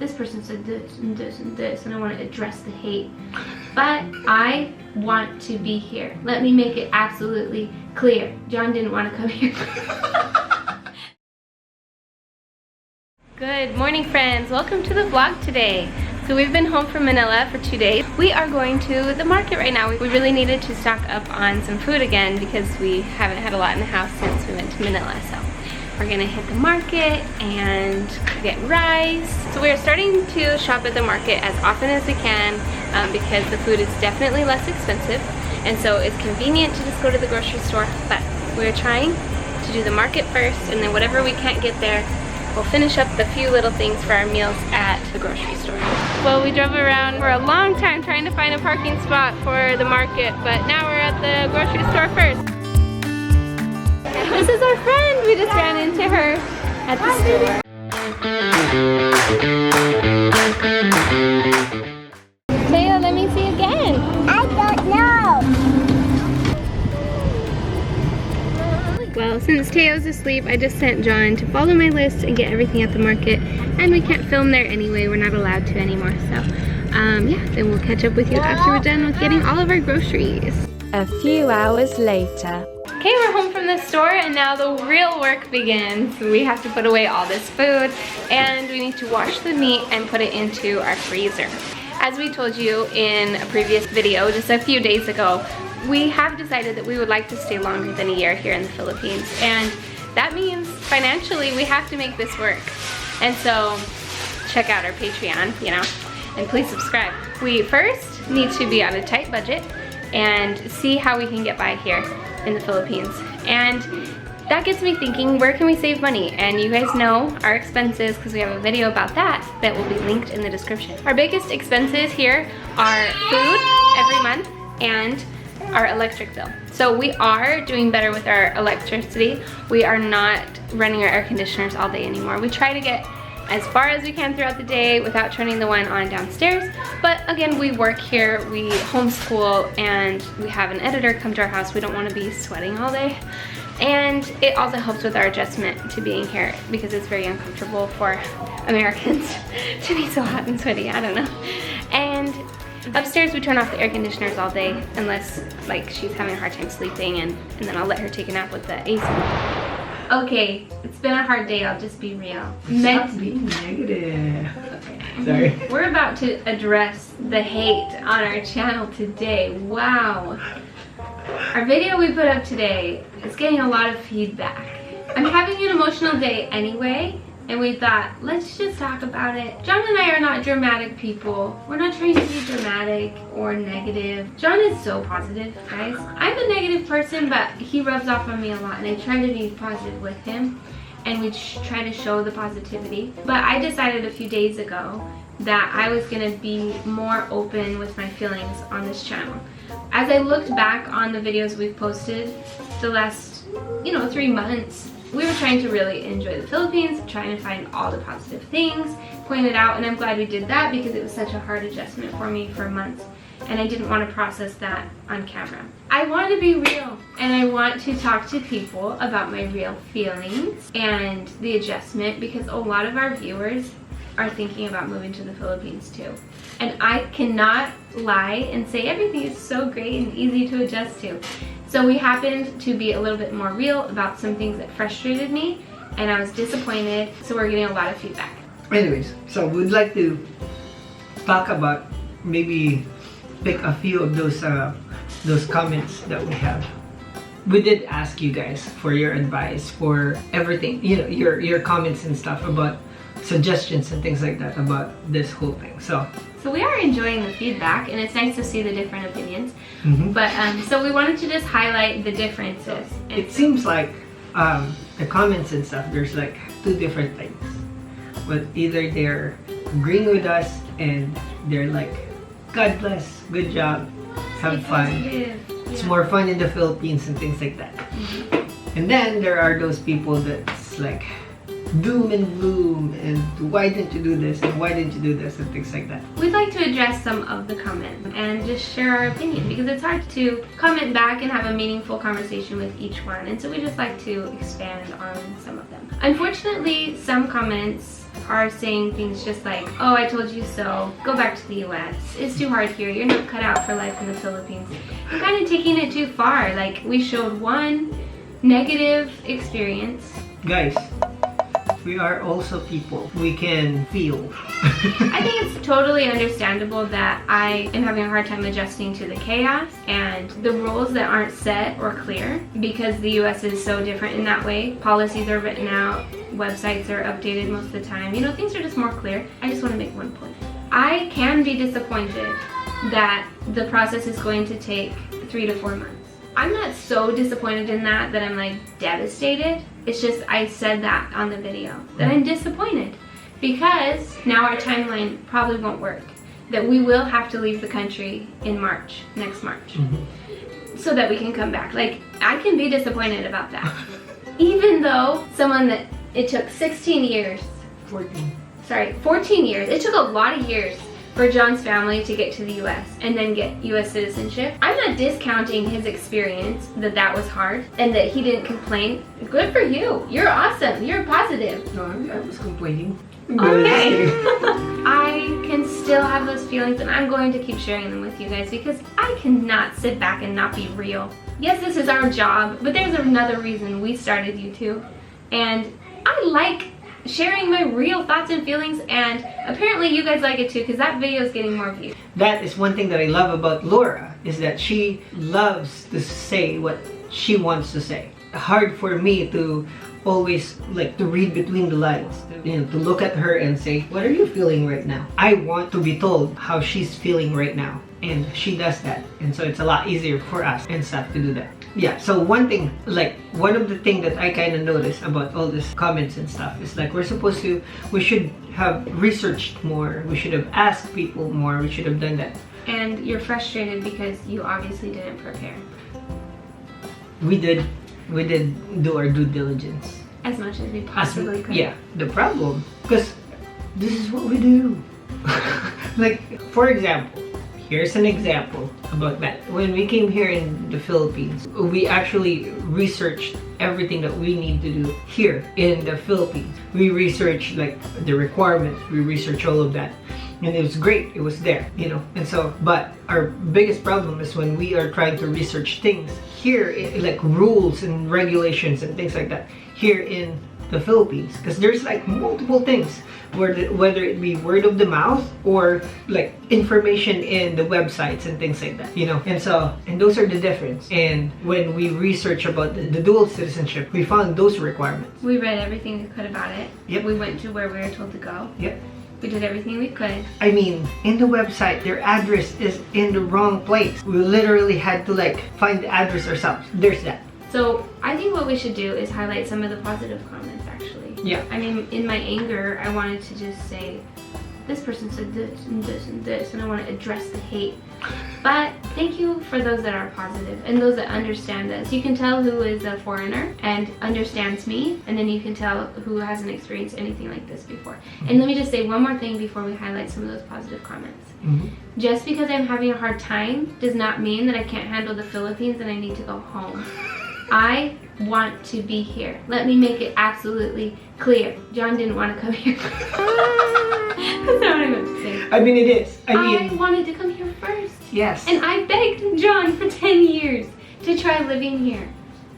this person said this and this and this, and I want to address the hate. But I want to be here. Let me make it absolutely clear. John didn't want to come here. Good morning, friends. Welcome to the vlog today. So we've been home from Manila for 2 days. We are going to the market right now. We really needed to stock up on some food again because we haven't had a lot in the house since we went to Manila. So we're gonna hit the market and get rice. So we're starting to shop at the market as often as we can because the food is definitely less expensive. And so it's convenient to just go to the grocery store. But we're trying to do the market first, and then whatever we can't get there, we'll finish up the few little things for our meals at the grocery store. Well, we drove around for a long time trying to find a parking spot for the market, but now we're at the grocery store first. This is our friend. We just ran into her at the store. Teo, let me see again. I don't know. Well, since Teo's asleep, I just sent John to follow my list and get everything at the market, and we can't film there anyway. We're not allowed to anymore, so yeah, then we'll catch up with you after we're done with getting all of our groceries. A few hours later. Okay, we're home from the store, and now the real work begins. We have to put away all this food, and we need to wash the meat and put it into our freezer. As we told you in a previous video just a few days ago, we have decided that we would like to stay longer than a year here in the Philippines, and that means financially we have to make this work. And so check out our Patreon, you know, and please subscribe. We first need to be on a tight budget and see how we can get by here in the Philippines. And that gets me thinking, where can we save money? And you guys know our expenses because we have a video about that will be linked in the description. Our biggest expenses here are food every month and our electric bill. So we are doing better with our electricity. We are not running our air conditioners all day anymore. We try to get as far as we can throughout the day without turning the one on downstairs. But again, we work here, we homeschool, and we have an editor come to our house. We don't want to be sweating all day. And it also helps with our adjustment to being here because it's very uncomfortable for Americans to be so hot and sweaty, I don't know. And upstairs we turn off the air conditioners all day unless like she's having a hard time sleeping, and then I'll let her take a nap with the AC. Okay, it's been a hard day, I'll just be real. Stop being negative. Okay. Sorry. We're about to address the hate on our channel today. Wow. Our video we put up today is getting a lot of feedback. I'm having an emotional day anyway, and we thought, let's just talk about it. John and I are not dramatic people. We're not trying to be dramatic or negative. John is so positive, guys. I'm a negative person, but he rubs off on me a lot, and I try to be positive with him, and we try to show the positivity. But I decided a few days ago that I was gonna be more open with my feelings on this channel. As I looked back on the videos we've posted the last, 3 months, we were trying to really enjoy the Philippines, trying to find all the positive things, point it out, and I'm glad we did that because it was such a hard adjustment for me for months, and I didn't want to process that on camera. I want to be real, and I want to talk to people about my real feelings and the adjustment because a lot of our viewers are thinking about moving to the Philippines too. And I cannot lie and say everything is so great and easy to adjust to. So we happened to be a little bit more real about some things that frustrated me, and I was disappointed, so we're getting a lot of feedback. Anyways, so we'd like to talk about, maybe pick a few of those comments that we have. We did ask you guys for your advice for everything, your comments and stuff about suggestions and things like that about this whole thing. So we are enjoying the feedback, and it's nice to see the different opinions. But so we wanted to just highlight the differences. It seems like the comments and stuff, there's like 2 different things. But either they're agreeing with us and they're like, God bless, good job, have fun. It's more fun in the Philippines and things like that. And then there are those people that's like doom and gloom and why didn't you do this and why didn't you do this and things like that. We'd like to address some of the comments and just share our opinion because it's hard to comment back and have a meaningful conversation with each one, and so we just like to expand on some of them. Unfortunately, some comments are saying things just like, oh, I told you so, go back to the US, it's too hard here, you're not cut out for life in the Philippines. You're kind of taking it too far. Like, we showed one negative experience. Guys, we are also people. We can feel. I think it's totally understandable that I am having a hard time adjusting to the chaos and the rules that aren't set or clear, because the US is so different in that way. Policies are written out, websites are updated most of the time. You know, things are just more clear. I just want to make one point. I can be disappointed that the process is going to take 3 to 4 months. I'm not so disappointed in that I'm like devastated. It's just I said that on the video, that I'm disappointed because now our timeline probably won't work. That we will have to leave the country in March, next March, so that we can come back. Like, I can be disappointed about that. Even though someone that it took 16 years. 14 years. It took a lot of years for John's family to get to the US and then get US citizenship. I'm not discounting his experience, that was hard and that he didn't complain. Good for you. You're awesome. You're positive. No, I was complaining. Okay. I can still have those feelings and I'm going to keep sharing them with you guys because I cannot sit back and not be real. Yes, this is our job, but there's another reason we started YouTube. And I like sharing my real thoughts and feelings, and apparently you guys like it too because that video is getting more views. That is one thing that I love about Lora, is that she loves to say what she wants to say. Hard for me to always like to read between the lines, to look at her and say, what are you feeling right now? I want to be told how she's feeling right now, and she does that, and so it's a lot easier for us and stuff to do that. Yeah, so one thing, like one of the things that I kind of noticed about all these comments and stuff is like we should have researched more, we should have asked people more, we should have done that. And you're frustrated because you obviously didn't prepare. We did do our due diligence. As much as we possibly could. Yeah, the problem, because this is what we do. Like, for example, here's an example about that. When we came here in the Philippines, we actually researched everything that we need to do here in the Philippines. We researched like the requirements, we researched all of that. And it was great, it was there, you know. And so, but our biggest problem is when we are trying to research things here, like rules and regulations and things like that, here in the Philippines. Because there's like multiple things, whether it be word of the mouth or like information in the websites and things like that, you know. And so, and those are the difference. And when we research about the dual citizenship, we found those requirements. We read everything we could about it. Yep. We went to where we were told to go. Yep. We did everything we could. I mean, in the website, their address is in the wrong place. We literally had to like find the address ourselves. There's that. So I think what we should do is highlight some of the positive comments actually. Yeah. I mean, in my anger, I wanted to just say, this person said this and this and this, and I want to address the hate. But thank you for those that are positive and those that understand us. You can tell who is a foreigner and understands me, and then you can tell who hasn't experienced anything like this before. And let me just say one more thing before we highlight some of those positive comments. Just because I'm having a hard time does not mean that I can't handle the Philippines and I need to go home. I want to be here. Let me make it absolutely clear. John didn't want to come here. That's not what I meant to say. I mean, it is. I wanted to come here first. Yes. And I begged John for 10 years to try living here.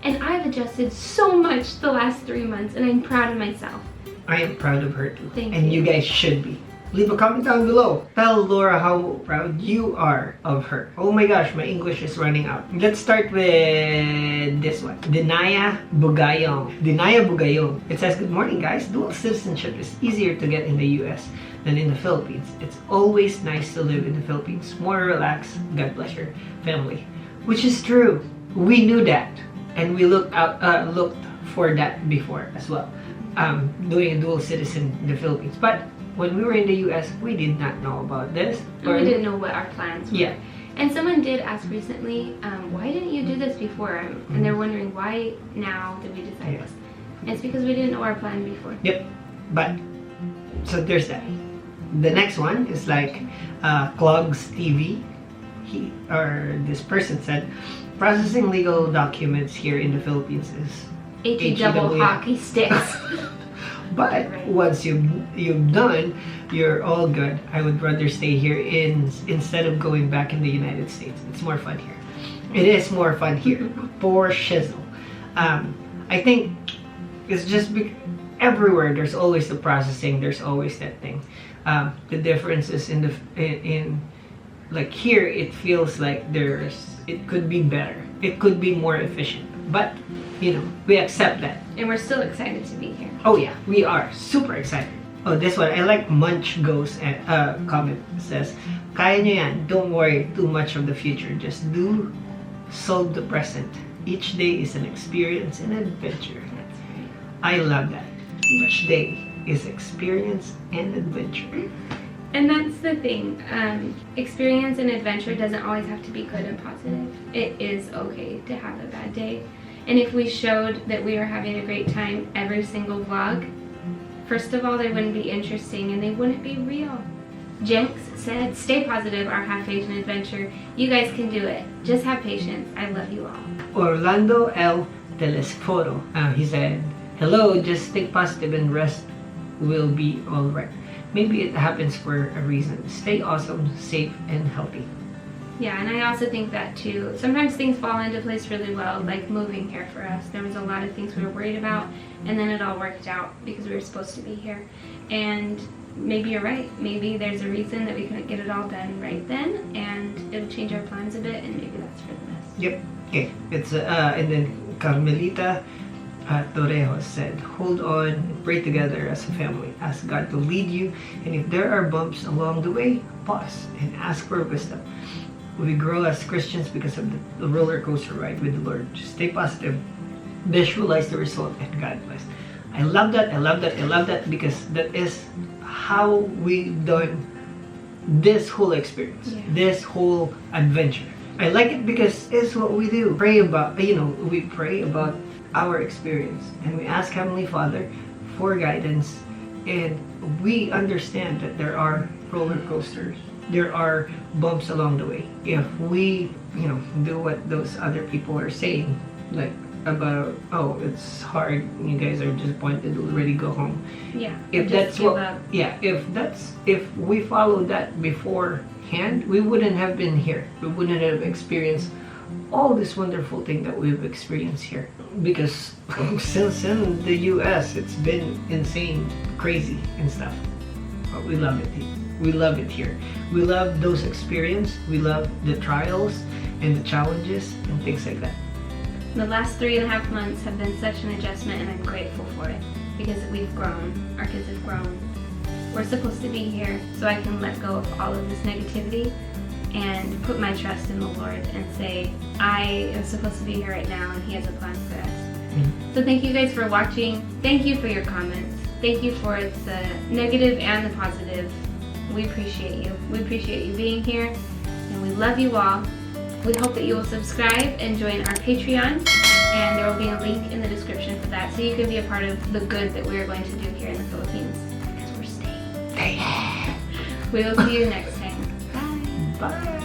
And I've adjusted so much the last 3 months, and I'm proud of myself. I am proud of her too. Thank and you. you guys should be. Leave a comment down below. Tell Lora how proud you are of her. Oh my gosh, my English is running out. Let's start with this one. Dinaya Bugayong. Dinaya Bugayong. It says, good morning guys. Dual citizenship is easier to get in the US than in the Philippines. It's always nice to live in the Philippines. More relaxed. God bless your family. Which is true. We knew that. And we looked for that before as well. Doing a dual citizen in the Philippines. But when we were in the US, we did not know about this. And we didn't know what our plans were. Yeah. And someone did ask recently, why didn't you do this before? And they're wondering, why now did we decide this? And it's because we didn't know our plan before. Yep. But, so there's that. The next one is like Clogs TV. This person said, processing legal documents here in the Philippines is H-E double hockey sticks. But Right. once you've done, you're all good. I would rather stay here instead of going back in the United States. It's more fun here. It is more fun here for shizzle. I think it's just everywhere. There's always the processing. There's always that thing. The difference is in like here. It feels like it could be better. It could be more efficient. But we accept that. And we're still excited to be here. Oh yeah, we are super excited. Oh, this one, I like Munch Goes comment says, kaya nyo yan, don't worry too much of the future, just solve the present. Each day is an experience and adventure. That's right. I love that. Each day is experience and adventure. And that's the thing. Experience and adventure doesn't always have to be good and positive. It is okay to have a bad day. And if we showed that we were having a great time every single vlog, first of all, they wouldn't be interesting and they wouldn't be real. Jenks said, stay positive or have faith in adventure. You guys can do it. Just have patience. I love you all. Orlando L. Telesforo, he said, hello, just stay positive and rest will be alright. Maybe it happens for a reason. Stay awesome, safe, and healthy. Yeah, and I also think that too. Sometimes things fall into place really well, like moving here for us. There was a lot of things we were worried about, and then it all worked out because we were supposed to be here. And maybe you're right. Maybe there's a reason that we couldn't get it all done right then, and it'll change our plans a bit, and maybe that's for the best. Yep. Okay. It's and then Carmelita Torrejo said, hold on and pray together as a family. Ask God to lead you, and if there are bumps along the way, pause and ask for wisdom. We grow as Christians because of the roller coaster ride with the Lord. Just stay positive, visualize the result, and God bless. I love that. I love that. I love that because that is how we've done this whole experience, this whole adventure. I like it because it's what we do. Pray about, we pray about our experience and we ask Heavenly Father for guidance, and we understand that there are roller coasters. There are bumps along the way. If we, do what those other people are saying, like about, oh, it's hard, you guys are disappointed, already go home. Yeah. If that's what, if we followed that beforehand, we wouldn't have been here. We wouldn't have experienced all this wonderful thing that we've experienced here. Because since in the US, it's been insane, crazy and stuff. But we love it. We love it here. We love those experiences. We love the trials and the challenges and things like that. The last 3.5 months have been such an adjustment, and I'm grateful for it because we've grown. Our kids have grown. We're supposed to be here so I can let go of all of this negativity and put my trust in the Lord and say, I am supposed to be here right now and He has a plan for us. So thank you guys for watching. Thank you for your comments. Thank you for the negative and the positive. We appreciate you. We appreciate you being here, and we love you all. We hope that you will subscribe and join our Patreon, and there will be a link in the description for that so you can be a part of the good that we are going to do here in the Philippines because we're staying. We will see you next time. Bye. Bye.